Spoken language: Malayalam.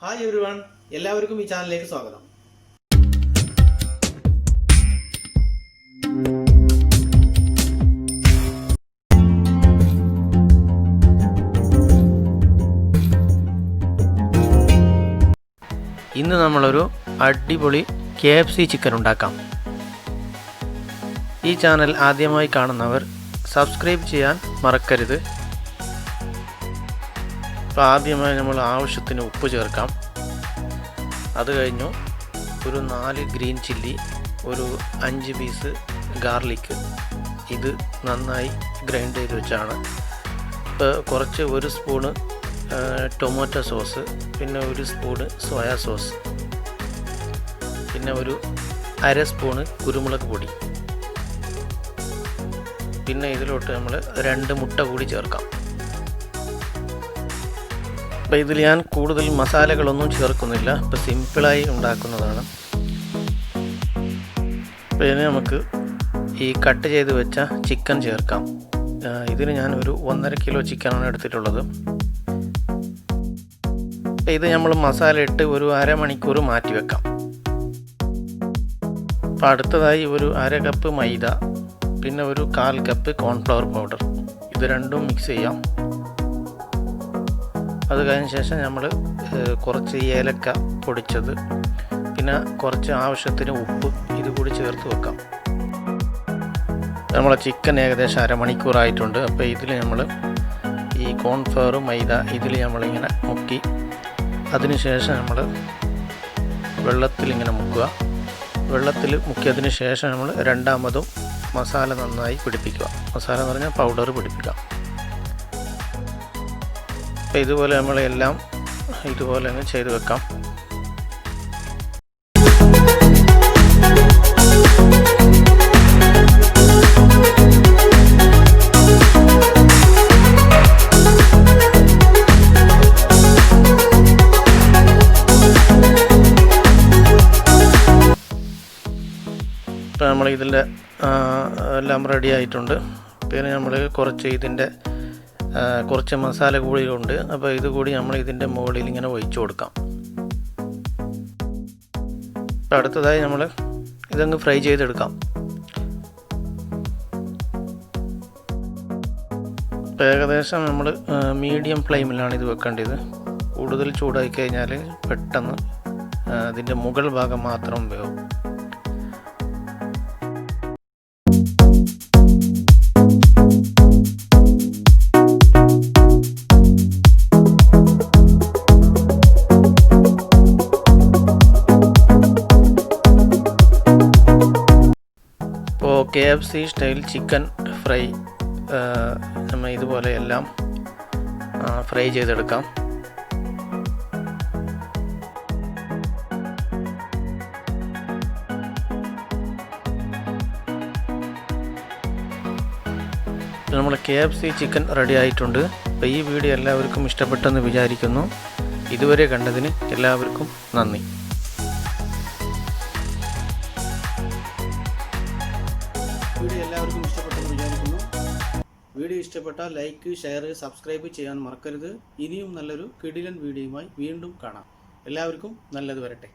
ഹായ് എവരിവൺ, എല്ലാവർക്കും ഈ ചാനലിലേക്ക് സ്വാഗതം. ഇന്ന് നമ്മളൊരു അടിപൊളി KFC ചിക്കൻ ഉണ്ടാക്കാം. ഈ ചാനൽ ആദ്യമായി കാണുന്നവർ സബ്സ്ക്രൈബ് ചെയ്യാൻ മറക്കരുത്. അപ്പോൾ ആദ്യമായി നമ്മൾ ആവശ്യത്തിന് ഉപ്പ് ചേർക്കാം. അത് കഴിഞ്ഞു ഒരു 4 ഗ്രീൻ ചില്ലി, ഒരു 5 പീസ് ഗാർലിക്. ഇത് നന്നായി ഗ്രൈൻഡ് ചെയ്ത് വെച്ചാണ്. ഇപ്പോൾ കുറച്ച് 1 സ്പൂണ് ടൊമാറ്റോ സോസ്, പിന്നെ 1 സ്പൂണ് സോയ സോസ്, പിന്നെ ഒരു 1/2 സ്പൂണ് കുരുമുളക് പൊടി. പിന്നെ ഇതിലോട്ട് നമ്മൾ 2 മുട്ട കൂടി ചേർക്കാം. അപ്പോൾ ഇതിൽ ഞാൻ കൂടുതൽ മസാലകളൊന്നും ചേർക്കുന്നില്ല, ഇപ്പോൾ സിമ്പിളായി ഉണ്ടാക്കുന്നതാണ്. അപ്പോൾ ഇനി നമുക്ക് ഈ കട്ട് ചെയ്ത് വെച്ച ചിക്കൻ ചേർക്കാം. ഇതിന് ഞാൻ ഒരു 1.5 കിലോ ചിക്കനാണ് എടുത്തിട്ടുള്ളത്. അപ്പോൾ ഇത് നമ്മൾ മസാല ഇട്ട് ഒരു അരമണിക്കൂർ മാറ്റി വെക്കാം. അപ്പോൾ അടുത്തതായി ഒരു 1/2 കപ്പ് മൈദ, പിന്നെ ഒരു 1/4 കപ്പ് കോൺഫ്ലവർ പൗഡർ, ഇത് രണ്ടും മിക്സ് ചെയ്യാം. അത് കഴിഞ്ഞ ശേഷം നമ്മൾ കുറച്ച് ഏലക്ക പൊടിച്ചത്, പിന്നെ കുറച്ച് ആവശ്യത്തിന് ഉപ്പ്, ഇത് കൂടി ചേർത്ത് വെക്കാം. നമ്മളെ ചിക്കൻ ഏകദേശം അരമണിക്കൂറായിട്ടുണ്ട്. അപ്പോൾ ഇതിൽ നമ്മൾ ഈ കോൺഫ്ലവർ മൈദ ഇതിൽ നമ്മളിങ്ങനെ മുക്കി, അതിനുശേഷം നമ്മൾ വെള്ളത്തിൽ മുക്കുക. വെള്ളത്തിൽ മുക്കിയതിന് ശേഷം നമ്മൾ രണ്ടാമതും മസാല നന്നായി പിടിപ്പിക്കുക. മസാല എന്ന് പറഞ്ഞാൽ പൗഡർ പിടിപ്പിക്കുക. അപ്പോൾ ഇതുപോലെ നമ്മളെല്ലാം ഇതുപോലെ അങ്ങ് ചെയ്ത് വെക്കാം. ഇപ്പോൾ നമ്മൾ ഇതിൻ്റെ എല്ലാം റെഡി ആയിട്ടുണ്ട്. പിന്നെ നമ്മൾ കുറച്ച് മസാല കൂടി ഉണ്ട്. അപ്പോൾ ഇത് കൂടി നമ്മൾ ഇതിൻ്റെ മുകളിൽ ഇങ്ങനെ ഒഴിച്ചു കൊടുക്കാം. അപ്പോൾ അടുത്തതായി നമ്മൾ ഇതങ്ങ് ഫ്രൈ ചെയ്തെടുക്കാം. അപ്പോൾ ഏകദേശം നമ്മൾ മീഡിയം ഫ്ലെയിമിലാണ് ഇത് വെക്കേണ്ടത്. കൂടുതൽ ചൂടായി കഴിഞ്ഞാൽ പെട്ടെന്ന് അതിൻ്റെ മുകൾ ഭാഗം മാത്രം വേവും. ഇപ്പോൾ KFC സ്റ്റൈൽ ചിക്കൻ ഫ്രൈ നമ്മൾ ഇതുപോലെ എല്ലാം ഫ്രൈ ചെയ്തെടുക്കാം. നമ്മൾ KFC ചിക്കൻ റെഡി ആയിട്ടുണ്ട്. അപ്പോൾ ഈ വീഡിയോ എല്ലാവർക്കും ഇഷ്ടപ്പെട്ടെന്ന് വിചാരിക്കുന്നു. ഇതുവരെ കണ്ടതിന് എല്ലാവർക്കും നന്ദി. വീഡിയോ എല്ലാവർക്കും ഇഷ്ടപ്പെട്ടെന്ന് വിചാരിക്കുന്നു. വീഡിയോ ഇഷ്ടപ്പെട്ടാൽ ലൈക്ക്, ഷെയർ, സബ്സ്ക്രൈബ് ചെയ്യാൻ മറക്കരുത്. ഇനിയും നല്ലൊരു കിടിലൻ വീഡിയോയുമായി വീണ്ടും കാണാം. എല്ലാവർക്കും നല്ലത് വരട്ടെ.